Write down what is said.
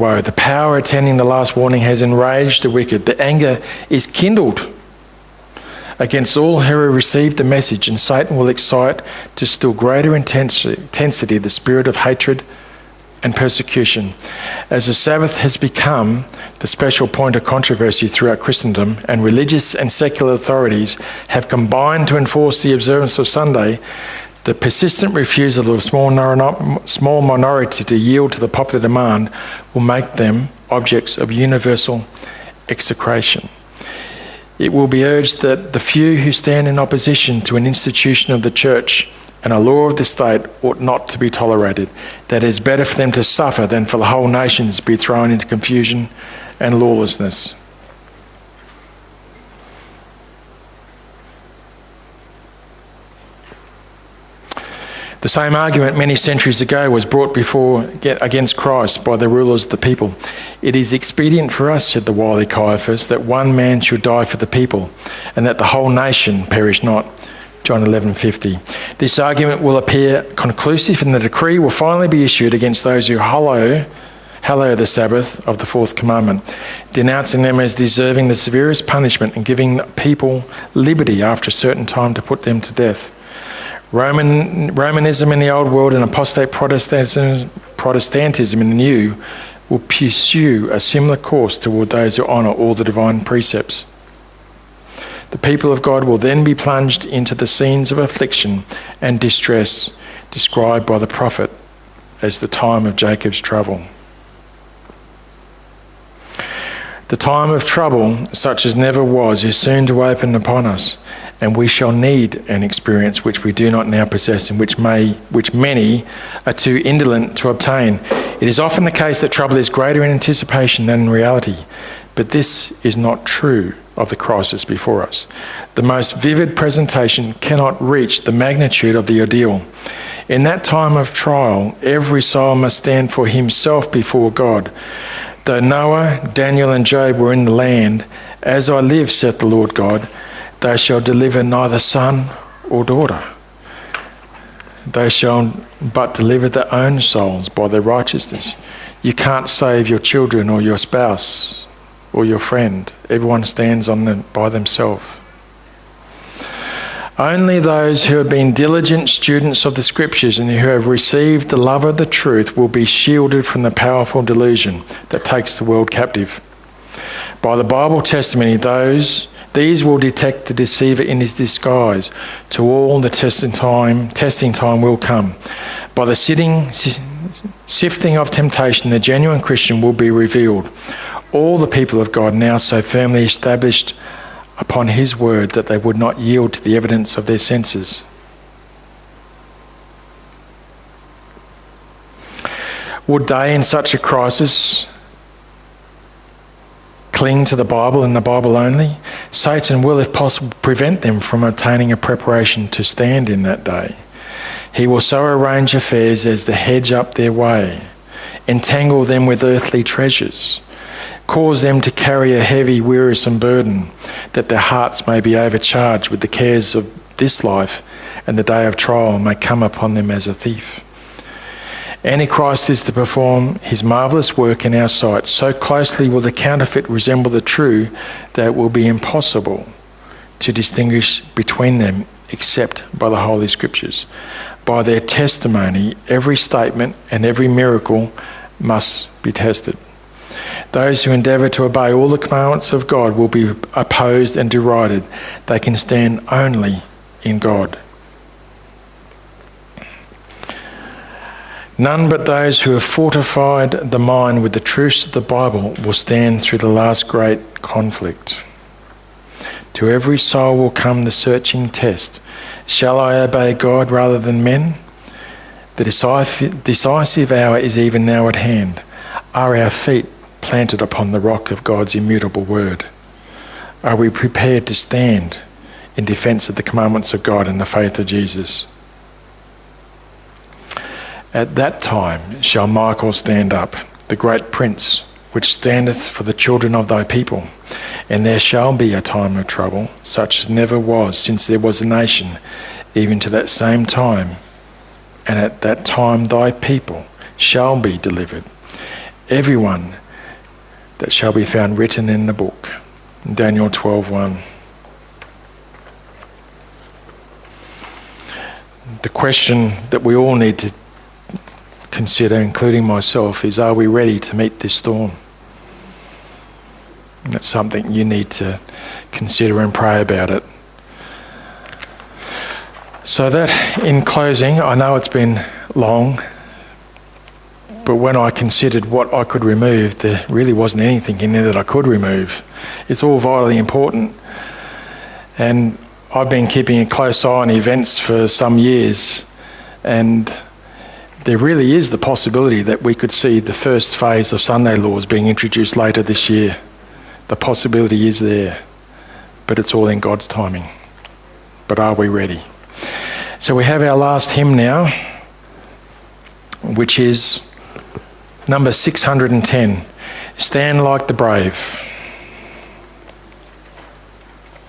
woe. The power attending the last warning has enraged the wicked. The anger is kindled against all who have received the message, and Satan will excite to still greater intensity the spirit of hatred and persecution. As the Sabbath has become the special point of controversy throughout Christendom, and religious and secular authorities have combined to enforce the observance of Sunday, the persistent refusal of a small minority to yield to the popular demand will make them objects of universal execration. It will be urged that the few who stand in opposition to an institution of the church and a law of the state ought not to be tolerated, that it is better for them to suffer than for the whole nation to be thrown into confusion and lawlessness. The same argument many centuries ago was brought against Christ by the rulers of the people. It is expedient for us, said the wily Caiaphas, that one man should die for the people, and that the whole nation perish not. John 11:50. This argument will appear conclusive, and the decree will finally be issued against those who hallow the Sabbath of the fourth commandment, denouncing them as deserving the severest punishment and giving people liberty after a certain time to put them to death. Romanism in the old world and apostate Protestantism in the new will pursue a similar course toward those who honour all the divine precepts. The people of God will then be plunged into the scenes of affliction and distress described by the prophet as the time of Jacob's trouble. The time of trouble, such as never was, is soon to open upon us, and we shall need an experience which we do not now possess, and which many are too indolent to obtain. It is often the case that trouble is greater in anticipation than in reality, but this is not true of the crisis before us. The most vivid presentation cannot reach the magnitude of the ordeal. In that time of trial, every soul must stand for himself before God. Though Noah, Daniel and Job were in the land, as I live, saith the Lord God, they shall deliver neither son or daughter. They shall but deliver their own souls by their righteousness. You can't save your children or your spouse or your friend. Everyone stands by themselves. Only those who have been diligent students of the Scriptures and who have received the love of the truth will be shielded from the powerful delusion that takes the world captive. By the Bible testimony, these will detect the deceiver in his disguise. To all the testing time will come. By the sifting of temptation, the genuine Christian will be revealed. All the people of God now so firmly established upon his word that they would not yield to the evidence of their senses. Would they, in such a crisis, cling to the Bible and the Bible only? Satan will, if possible, prevent them from obtaining a preparation to stand in that day. He will so arrange affairs as to hedge up their way, entangle them with earthly treasures, cause them to carry a heavy, wearisome burden, that their hearts may be overcharged with the cares of this life, and the day of trial may come upon them as a thief. Antichrist is to perform his marvellous work in our sight. So closely will the counterfeit resemble the true that it will be impossible to distinguish between them except by the Holy Scriptures. By their testimony, every statement and every miracle must be tested. Those who endeavour to obey all the commandments of God will be opposed and derided. They can stand only in God. None but those who have fortified the mind with the truths of the Bible will stand through the last great conflict. To every soul will come the searching test. Shall I obey God rather than men? The decisive hour is even now at hand. Are our feet planted upon the rock of God's immutable word? Are we prepared to stand in defence of the commandments of God and the faith of Jesus? At that time shall Michael stand up, the great prince, which standeth for the children of thy people. And there shall be a time of trouble, such as never was since there was a nation, even to that same time. And at that time thy people shall be delivered, everyone that shall be found written in the book. Daniel 12:1. The question that we all need to consider, including myself, is, are we ready to meet this storm? And that's something you need to consider and pray about it. So that, in closing, I know it's been long, but when I considered what I could remove, there really wasn't anything in there that I could remove. It's all vitally important. And I've been keeping a close eye on events for some years, and there really is the possibility that we could see the first phase of Sunday laws being introduced later this year. The possibility is there, but it's all in God's timing. But are we ready? So we have our last hymn now, which is number 610, Stand Like the Brave.